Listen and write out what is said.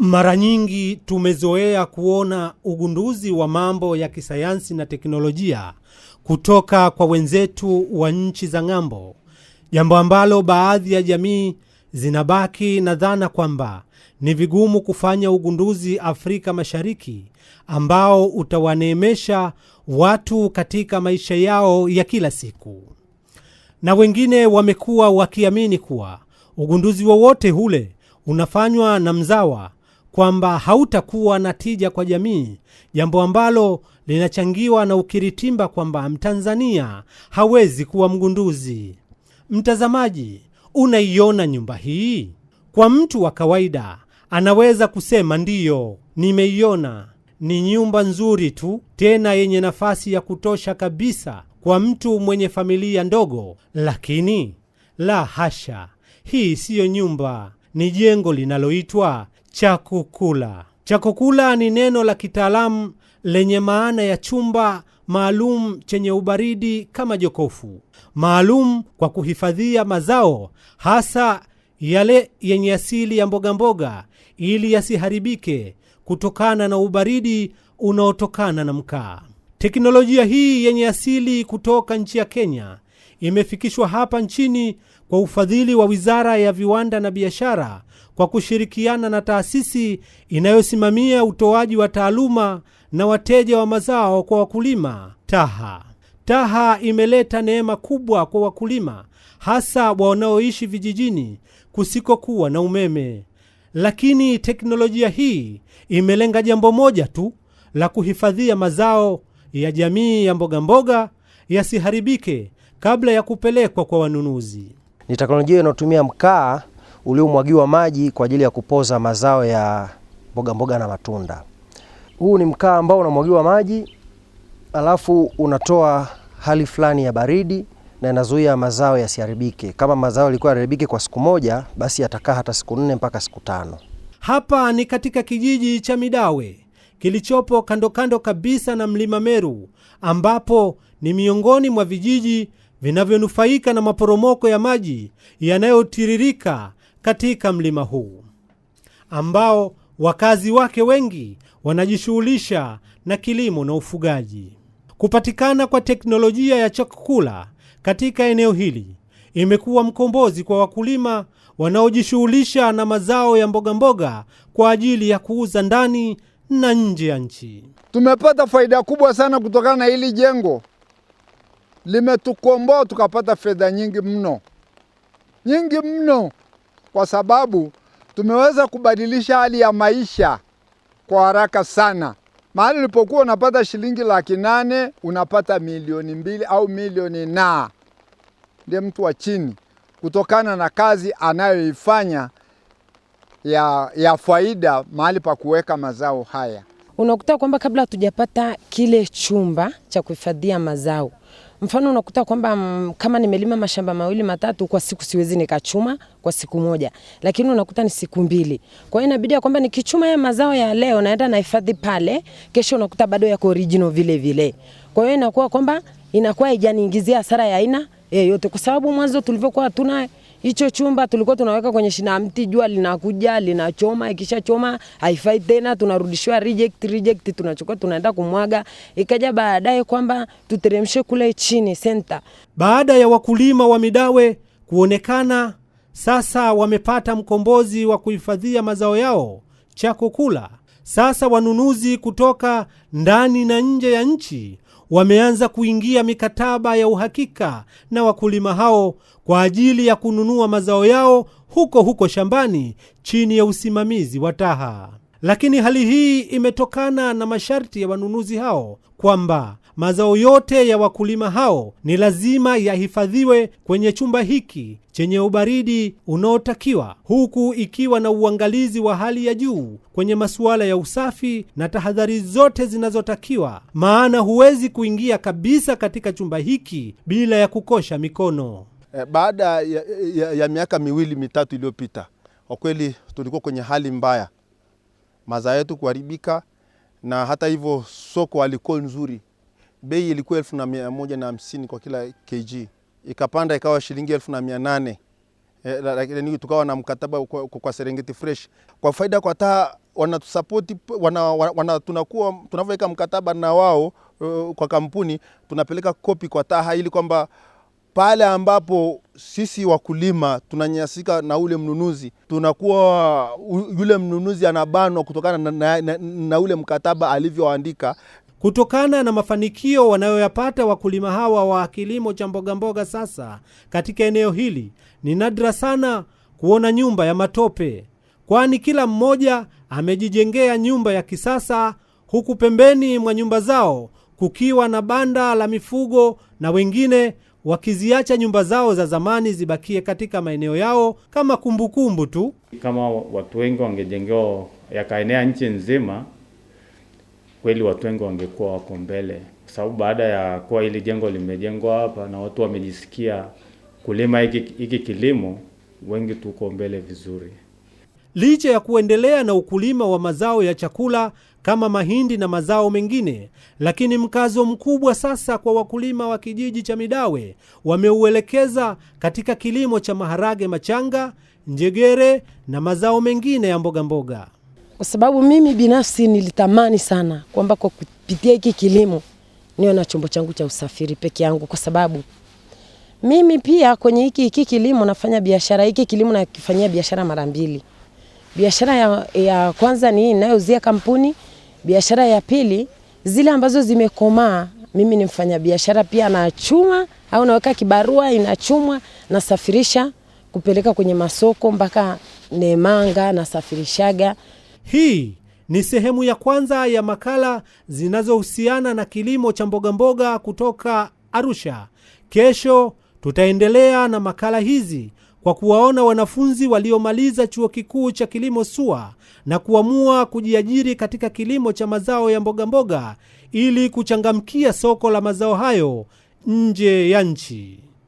Mara nyingi tumezoea kuona ugunduzi wa mambo ya kisayansi na teknolojia kutoka kwa wenzetu wa nchi za ng'ambo, jambo ambalo baadhi ya jamii zinabaki na dhana kwamba ni vigumu kufanya ugunduzi Afrika Mashariki ambao utawaneemesha watu katika maisha yao ya kila siku. Na wengine wamekuwa wakiamini kuwa ugunduzi wowote ule unafanywa na mzawa, kwamba hautakuwa na tija kwa jamii, jambo ambalo linachangiwa na ukiritimba kwamba Mtanzania hawezi kuwa mgunduzi. Mtazamaji, unaiona nyumba hii? Kwa mtu wa kawaida anaweza kusema ndiyo, nimeiona, ni nyumba nzuri tu, tena yenye nafasi ya kutosha kabisa kwa mtu mwenye familia ndogo. Lakini la hasha, hii siyo nyumba, ni jengo linaloitwa Chakukula. Chakukula ni neno la kitaalamu lenye maana ya chumba maalum chenye ubaridi kama jokofu, maalum kwa kuhifadhia mazao, hasa yale yenye asili ya mboga mboga, ili yasiharibike kutokana na ubaridi unaotokana na mkaa. Teknolojia hii yenye asili kutoka nchi ya Kenya imefikishwa hapa nchini kwa ufadhili wa Wizara ya Viwanda na Biashara kwa kushirikiana na taasisi inayosimamia utoaji wa taaluma na wateja wa mazao kwa wakulima, TAHA. TAHA imeleta neema kubwa kwa wakulima, hasa wanaoishi vijijini kusikokuwa na umeme. Lakini teknolojia hii imelenga jambo moja tu, la kuhifadhia mazao ya jamii ya mboga mboga yasiharibike kabla ya kupelekwa kwa wanunuzi. Ni teknolojia inayotumia mkaa uliomwagiwa maji kwa ajili ya kupoza mazao ya mboga mboga na matunda. Huu ni mkaa ambao unamwagiwa maji, alafu unatoa hali fulani ya baridi na inazuia mazao yasiharibike. Kama mazao yalikuwa yanaharibike kwa siku moja, basi yatakaa hata siku 4 mpaka siku 5. Hapa ni katika kijiji cha Midawe kilichopo kando kando kabisa na Mlima Meru, ambapo ni miongoni mwa vijiji vinavyonufaika na maporomoko ya maji yanayotiririka katika mlima huu, ambao wakazi wake wengi wanajishughulisha na kilimo na ufugaji. Kupatikana kwa teknolojia ya Chakukula katika eneo hili imekuwa mkombozi kwa wakulima wanaojishughulisha na mazao ya mboga mboga kwa ajili ya kuuza ndani na nje ya nchi. Tumepata faida kubwa sana kutokana na hili jengo. Limetukomboa, tukapata fedha nyingi mno, kwa sababu tumeweza kubadilisha hali ya maisha kwa haraka sana. Mahali ulipokuwa unapata shilingi 800,000 unapata 2,000,000 au 1,000,000 na ndiye mtu wa chini, kutokana na kazi anayoifanya ya faida mahali pa kuweka mazao haya. Unakuta kwamba kabla hatujapata kile chumba cha kuhifadhia mazao, mfano unakuta kwamba kama nimelima mashamba 2 matatu kwa siku, siwezi nikachuma kwa siku moja, lakini unakuta ni siku 2. Kwa hiyo inabidi kwamba nikichuma ya mazao ya leo naenda na hifadhi pale, kesho unakuta bado yako original vile vile. Kwa hiyo inakuwa kwamba inakuwa haijaniingizia hasara ya aina yote, kwa sababu mwanzo tulivyokuwa hatuna hicho chumba tulikuwa tunaweka kwenye shina mti, jua linakuja linachoma, ikisha choma haifai tena, tunarudishwa reject, tunachukua tunaenda kumwaga. Ikaja baadaye kwamba tuteremshe kule chini center. Baada ya wakulima wa Midawe kuonekana sasa wamepata mkombozi wa kuhifadhia mazao yao Chakukula, sasa wanunuzi kutoka ndani na nje ya nchi wameanza kuingia mikataba ya uhakika na wakulima hao kwa ajili ya kununua mazao yao huko shambani chini ya usimamizi wa TAHA. Lakini hali hii imetokana na masharti ya wanunuzi hao kwamba mazao yote ya wakulima hao ni lazima yahifadhiwe kwenye chumba hiki chenye ubaridi unaotakiwa, huku ikiwa na uangalizi wa hali ya juu kwenye masuala ya usafi na tahadhari zote zinazotakiwa, maana huwezi kuingia kabisa katika chumba hiki bila ya kukosha mikono. Baada ya miaka 2 mitatu iliyopita, kwa kweli tulikuwa kwenye hali mbaya, mazao yetu kuharibika, na hata hivyo soko alikuwa nzuri. Bei ilikuwa 1,150 kwa kila kg, ikapanda ikawa shilingi 1,800 lakini tukawa na mkataba kwa Serengeti Fresh kwa faida kwa taa wanatusupport tunakuwa tunaweka mkataba na wao kwa kampuni, tunapeleka kopi kwa TAHA ili kwamba pale ambapo sisi wakulima tunanyanyasika na ule mnunuzi, tunakuwa yule mnunuzi anabanwa kutokana na ule mkataba alivyoandika. Kutokana na mafanikio wanayoyapata wakulima hawa wa kilimo cha mboga mboga sasa katika eneo hili, ni nadra sana kuona nyumba ya matope, kwani kila mmoja amejijengea nyumba ya kisasa, huku pembeni mwa nyumba zao kukiwa na banda la mifugo, na wengine wakiziacha nyumba zao za zamani zibakie katika maeneo yao kama kumbukumbu tu. Kama watu wengi wangejengewa yakaenea nchi nzima, kweli watu wengi wangekuwa wako mbele, kwa sababu baada ya kuwa hili jengo limejengwa hapa na watu wamejisikia kulima hiki kilimo, wengi tuko mbele vizuri. Licha ya kuendelea na ukulima wa mazao ya chakula kama mahindi na mazao mengine, lakini mkazo mkubwa sasa kwa wakulima wa kijiji cha Midawe wameuelekeza katika kilimo cha maharage machanga, njegere na mazao mengine ya mboga mboga. Kwa sababu mimi binafsi nilitamani sana kwamba kwa kupitia hiki kilimo niwe na chombo changu cha usafiri peke yangu, kwa sababu mimi pia kwenye hiki kilimo nafanya biashara. Hiki kilimo nakifanyia biashara mara mbili. Biashara ya kwanza ni ninayouzia kampuni, biashara ya pili zile ambazo zimekomaa, mimi ni mfanya biashara pia, na chuma au naweka kibarua, inachumwa na safirisha kupeleka kwenye masoko mpaka Nemanga na safirishaga. Hii ni sehemu ya kwanza ya makala zinazohusiana na kilimo cha mboga mboga kutoka Arusha. Kesho tutaendelea na makala hizi kwa kuwaona wanafunzi waliomaliza chuo kikuu cha kilimo SUA na kuamua kujiajiri katika kilimo cha mazao ya mboga mboga ili kuchangamkia soko la mazao hayo nje ya nchi.